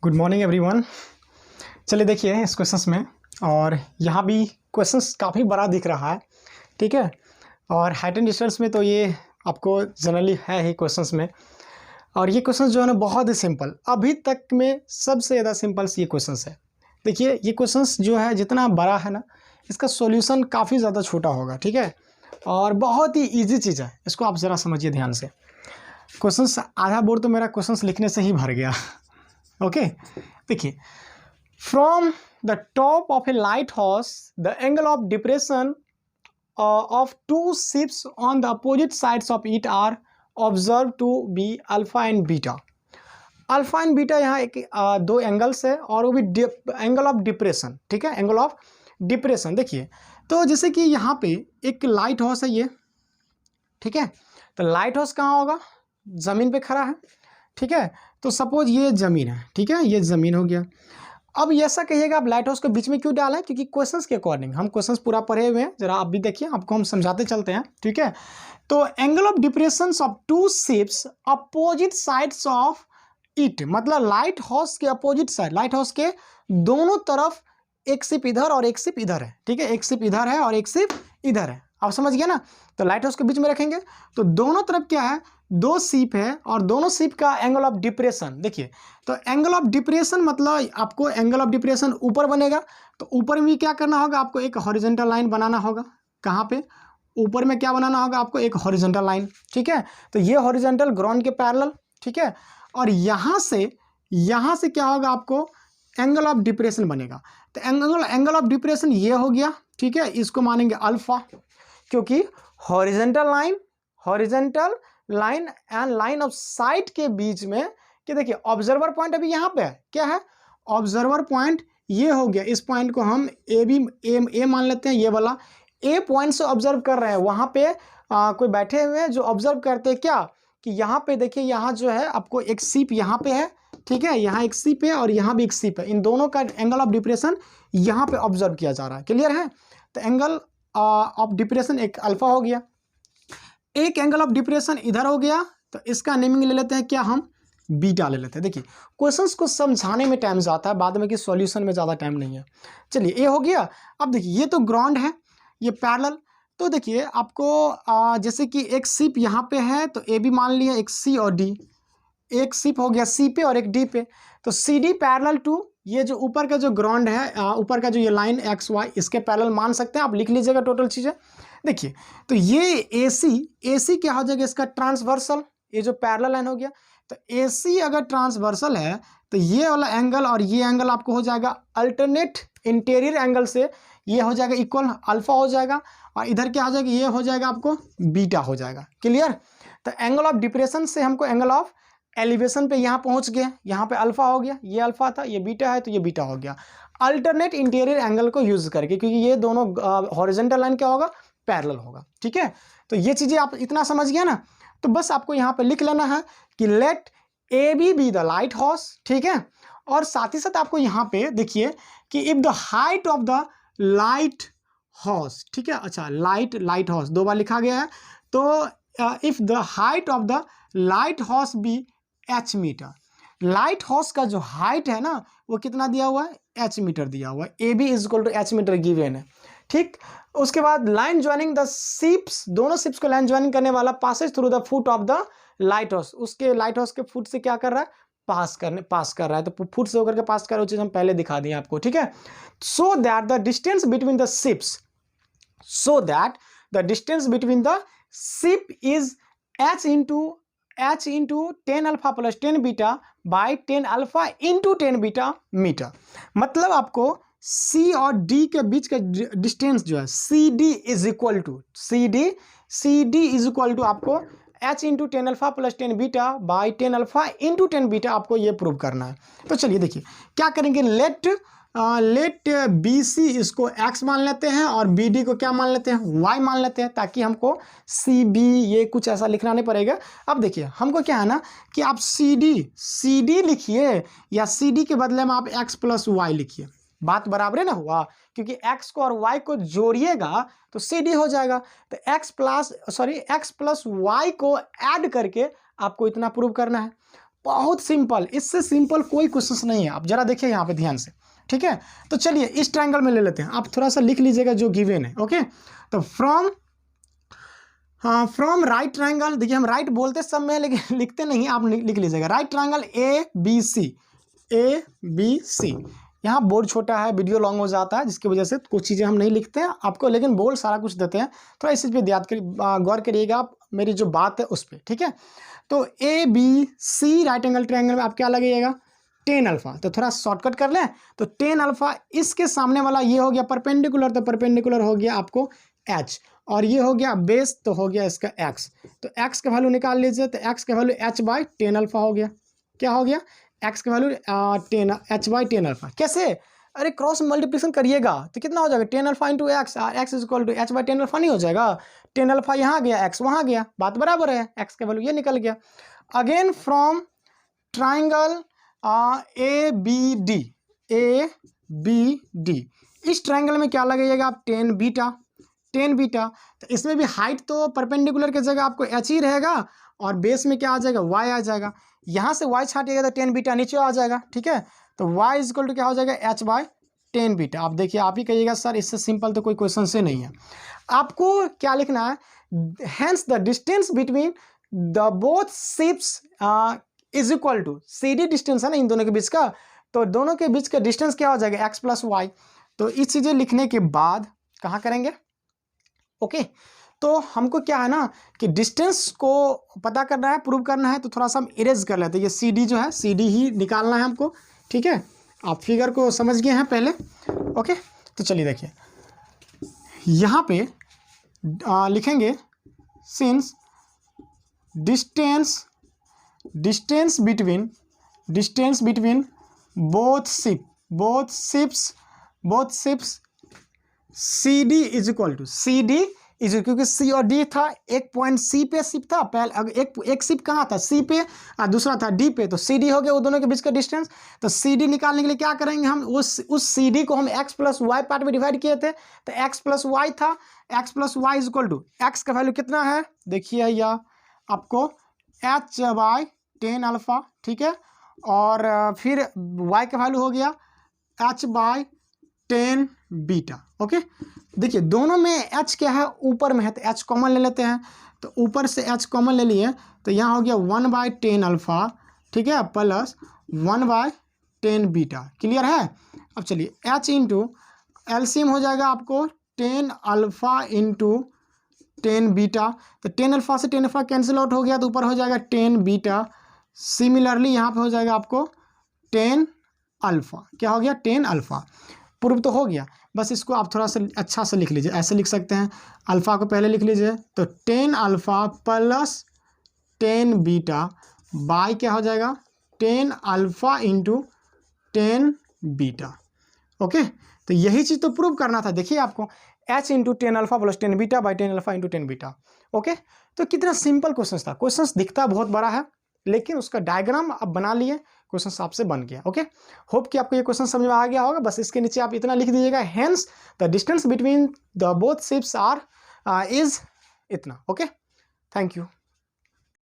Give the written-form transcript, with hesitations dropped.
Good morning everyone. चलिए देखिए इस क्वेश्चंस में, और यहाँ भी क्वेश्चंस काफ़ी बड़ा दिख रहा है, ठीक है। और हाइट एंड डिस्टेंस में तो ये आपको जनरली है ही क्वेश्चंस में। और ये क्वेश्चंस जो है ना बहुत ही सिंपल, अभी तक में सबसे ज़्यादा सिंपल्स ये क्वेश्चंस है। देखिए ये क्वेश्चंस जो है जितना बड़ा है ना, इसका सॉल्यूशन काफ़ी ज़्यादा छोटा होगा, ठीक है। और बहुत ही ईजी चीज़ है, इसको आप ज़रा समझिए ध्यान से। क्वेश्चंस आधा बोर्ड तो मेरा क्वेश्चंस लिखने से ही भर गया। ओके देखिए, from the top of A light house the angle of depression of two ships on the opposite sides of it are observed to be alpha and beta. Alpha and beta यहाँ एक दो angles है, और वो भी angle of depression, ठीक है, angle of depression. देखिए तो जैसे कि यहाँ पे एक लाइट हाउस है ये, ठीक है। तो लाइट हाउस कहाँ होगा? ज़मीन पे खड़ा है, ठीक है। तो सपोज ये ज़मीन है, ठीक है, ये ज़मीन हो गया। अब ऐसा कहिएगा आप लाइट हाउस के बीच में क्यों डाला है? क्योंकि क्वेश्चंस के अकॉर्डिंग, हम क्वेश्चंस पूरा पढ़े हुए हैं, जरा आप भी देखिए, आपको हम समझाते चलते हैं, ठीक है। तो angle of depression of two ships opposite sides of it, मतलब लाइट हाउस के अपोजिट साइड, लाइट हाउस के दोनों तरफ एक शिप इधर और एक शिप इधर है, ठीक है। एक शिप इधर है और एक शिप इधर है, आप समझ गए ना। तो लाइट हाउस के बीच में रखेंगे तो दोनों तरफ क्या है, दो शिप है, और दोनों शिप का एंगल ऑफ डिप्रेशन देखिए। तो एंगल ऑफ डिप्रेशन मतलब आपको एंगल ऑफ डिप्रेशन ऊपर बनेगा, तो ऊपर में क्या करना होगा, आपको एक हॉरिजॉन्टल लाइन बनाना होगा। कहाँ पे? ऊपर में क्या बनाना होगा आपको? एक हॉरिजॉन्टल लाइन, ठीक है। तो ये हॉरिजॉन्टल ग्राउंड के पैरेलल, ठीक है। और यहाँ से क्या होगा, आपको एंगल ऑफ डिप्रेशन बनेगा। तो एंगल ऑफ डिप्रेशन ये हो गया, ठीक है। इसको मानेंगे अल्फा, क्योंकि horizontal line and line of site के बीच में, कि देखिए ऑब्जर्वर पॉइंट अभी यहाँ पे है, क्या है? ऑब्जर्वर पॉइंट ये हो गया। इस पॉइंट को हम ए मान लेते हैं, ये वाला ए पॉइंट से ऑब्जर्व कर रहे हैं। वहाँ पे कोई बैठे हुए हैं जो ऑब्जर्व करते हैं क्या, कि यहाँ पे देखिए, यहाँ जो है आपको एक शिप यहाँ पे है, ठीक है, यहाँ एक शिप है और यहाँ भी एक शिप है। इन दोनों का एंगल ऑफ डिप्रेशन यहाँ पे ऑब्जर्व किया जा रहा है, क्लियर है। तो एंगल ऑफ डिप्रेशन एक अल्फा हो गया, एक एंगल ऑफ डिप्रेशन इधर हो गया, तो इसका नेमिंग ले लेते हैं क्या, हम बीटा ले लेते हैं। देखिए क्वेश्चंस को समझाने में टाइम जाता है, बाद में कि सॉल्यूशन में ज़्यादा टाइम नहीं है। चलिए ये हो गया। अब देखिए ये तो ग्राउंड है, ये पैरेलल। तो देखिए आपको जैसे कि एक शिप यहाँ पे है, तो ए भी मान लिया, एक सी और डी, एक शिप हो गया सी पे और एक डी पे। तो सी डी पैरेलल टू ये जो ऊपर का जो ग्राउंड है, ऊपर का जो ये लाइन एक्स वाई, इसके पैरेलल मान सकते हैं आप, लिख लीजिएगा टोटल चीज़ें। देखिए तो ये AC क्या हो जाएगा, इसका ट्रांसवर्सल, ये जो पैरेलल लाइन हो गया। तो AC अगर ट्रांसवर्सल है तो ये वाला एंगल और ये एंगल आपको हो जाएगा अल्टरनेट इंटीरियर एंगल से, ये हो जाएगा इक्वल अल्फा हो जाएगा, और इधर क्या हो जाएगा, ये हो जाएगा आपको बीटा हो जाएगा, क्लियर। तो एंगल ऑफ डिप्रेशन से हमको एंगल ऑफ एलिवेशन पे यहाँ पहुँच गए, यहाँ पे अल्फा हो गया, ये अल्फा था, ये बीटा है, तो ये बीटा हो गया अल्टरनेट इंटीरियर एंगल को यूज करके, क्योंकि ये दोनों हॉरिजॉन्टल लाइन क्या होगा, पैरेलल होगा, ठीक है। तो ये चीजें आप इतना समझ गया ना। तो बस आपको यहाँ पे लिख लेना है कि let A B the lighthouse, ठीक है। और साथ ही साथ आपको यहाँ पे देखिए कि if the height of the lighthouse, ठीक है, अच्छा लाइट हाउस दो बार लिखा गया है। तो if the height of the lighthouse be H metre, lighthouse का जो हाइट है ना वो कितना दिया हुआ है, एच मीटर दिया हुआ है। A B is equal to H metre given है, ठीक। उसके बाद लाइन ज्वाइनिंग द शिप्स, दोनों शिप्स को लाइन ज्वाइनिंग करने वाला passes through the foot of the lighthouse, उसके लाइट हाउस के फुट से क्या कर रहा है, पास कर रहा है। तो फुट से होकर के पास कर रहा है, वो चीज हम पहले दिखा दिए आपको, ठीक है। So that the distance between the ships, so that the distance between the ship is h into 10 alpha plus 10 beta by 10 alpha into 10 beta metre. मतलब आपको C और D के बीच का डिस्टेंस जो है CD इज इक्वल टू आपको h into 10 alpha plus 10 beta by 10 alpha into 10 beta, आपको ये प्रूव करना है। तो चलिए देखिए क्या करेंगे, लेट BC इसको x मान लेते हैं और BD को क्या मान लेते हैं, y मान लेते हैं, ताकि हमको CB ये कुछ ऐसा लिखना नहीं पड़ेगा। अब देखिए हमको क्या है ना कि आप CD लिखिए, या CD के बदले में आप x प्लस वाई लिखिए, बात बराबर है ना हुआ, क्योंकि x को और y को जोड़िएगा तो CD हो जाएगा। तो x प्लस y को ऐड करके आपको इतना प्रूव करना है। बहुत सिंपल, इससे सिंपल कोई क्वेश्चन नहीं है। आप जरा देखिए यहाँ पे ध्यान से, ठीक है। तो चलिए इस ट्रायंगल में ले लेते हैं, आप थोड़ा सा लिख लीजिएगा जो गिवन है। ओके, तो फ्रॉम राइट ट्रायंगल, देखिए हम राइट बोलते सब में लेकिन लिखते नहीं, आप लिख लीजिएगा राइट ट्रायंगल ABC। यहाँ बोर्ड छोटा है, वीडियो लॉन्ग हो जाता है, जिसकी वजह से कुछ चीज़ें हम नहीं लिखते हैं आपको, लेकिन बोर्ड सारा कुछ देते हैं। थोड़ा इस चीज़ पे गौर करिएगा आप, मेरी जो बात है उस पर, ठीक है। तो ABC राइट एंगल ट्रायंगल में आप क्या लगाइएगा, tan अल्फा। तो थोड़ा शॉर्टकट कर लें, तो tan अल्फा इसके सामने वाला ये हो गया परपेंडिकुलर, तो परपेंडिकुलर हो गया आपको H, और ये हो गया बेस, तो हो गया इसका x। तो x का वैल्यू निकाल लीजिए, तो x का वैल्यू H/tan अल्फा हो गया। क्या हो गया, x का वैल्यू H/tan अल्फा। कैसे, अरे क्रॉस मल्टीप्लिकेशन करिएगा तो कितना हो जाएगा, tan alpha into x, x equal to H/tan alpha नहीं हो जाएगा, tan अल्फा यहाँ गया, x वहाँ गया, बात बराबर है, x का वैल्यू ये निकल गया। अगेन फ्रॉम ट्राइंगल ABD, इस ट्राइंगल में क्या लगाइएगा आप, tan बीटा। तो इसमें भी हाइट तो परपेंडिकुलर की जगह आपको h ही रहेगा, और बेस में क्या आ जाएगा, y आ जाएगा। यहाँ से y छाटिएगा तो tan बीटा नीचे आ जाएगा, ठीक है। तो y इक्वल टू क्या हो जाएगा, H/tan बीटा। आप देखिए, आप ही कहिएगा सर इससे सिंपल तो कोई क्वेश्चन से नहीं है। आपको क्या लिखना है, hence the distance between the both ships is equal to, CD distance है ना इन दोनों के बीच का, तो दोनों के बीच का डिस्टेंस क्या हो जाएगा, x + y। तो इस चीज़ें लिखने के बाद कहाँ करेंगे, ओके। तो हमको क्या है ना कि डिस्टेंस को पता करना है, प्रूव करना है, तो थोड़ा सा हम इरेज कर लेते हैं। ये CD जो है, CD ही निकालना है हमको, ठीक है। आप फिगर को समझ गए हैं पहले, ओके। तो चलिए देखिए यहाँ पे लिखेंगे since distance between both ships CD is equal to, क्योंकि C और D था, एक पॉइंट C पे शिप था पहले, अगर एक शिप कहाँ था, C पे, और दूसरा था D पे, तो CD हो गया वो दोनों के बीच का डिस्टेंस। तो CD निकालने के लिए क्या करेंगे हम, उस CD को हम x + y पार्ट में डिवाइड किए थे, तो x + y था, x + y is equal to, x का वैल्यू कितना है, देखिए या आपको H/tan अल्फा, ठीक है, और फिर y का वैल्यू हो गया H/tan बीटा, ओके। देखिए दोनों में h क्या है, ऊपर में है, तो h कॉमन ले लेते हैं, तो ऊपर से h कॉमन ले लिए, तो यहाँ हो गया 1/tan अल्फा, ठीक है, प्लस 1/tan बीटा। क्लियर है। अब चलिए h इंटू एलसीएम हो जाएगा आपको tan alpha into tan beta, तो tan अल्फा से tan अल्फा कैंसिल आउट हो गया, तो ऊपर हो जाएगा tan बीटा। सिमिलरली यहाँ पे हो जाएगा आपको tan अल्फा, क्या हो गया, tan अल्फा। प्रूव तो हो गया, बस इसको आप थोड़ा सा अच्छा से लिख लीजिए, ऐसे लिख सकते हैं, अल्फ़ा को पहले लिख लीजिए, तो tan alpha plus tan beta by क्या हो जाएगा, tan alpha into tan beta, okay. तो यही चीज़ तो प्रूव करना था। देखिए आपको h into tan alpha plus tan beta by tan alpha into tan beta, okay. तो कितना सिंपल क्वेश्चन था, क्वेश्चन दिखता बहुत बड़ा है, लेकिन उसका डायग्राम आप बना लिए, क्वेश्चन आपसे बन गया, ओके। होप कि आपको ये क्वेश्चन समझ में आ गया होगा। बस इसके नीचे आप इतना लिख दीजिएगा, hence the distance between the both ships are is इतना, ओके। Thank you.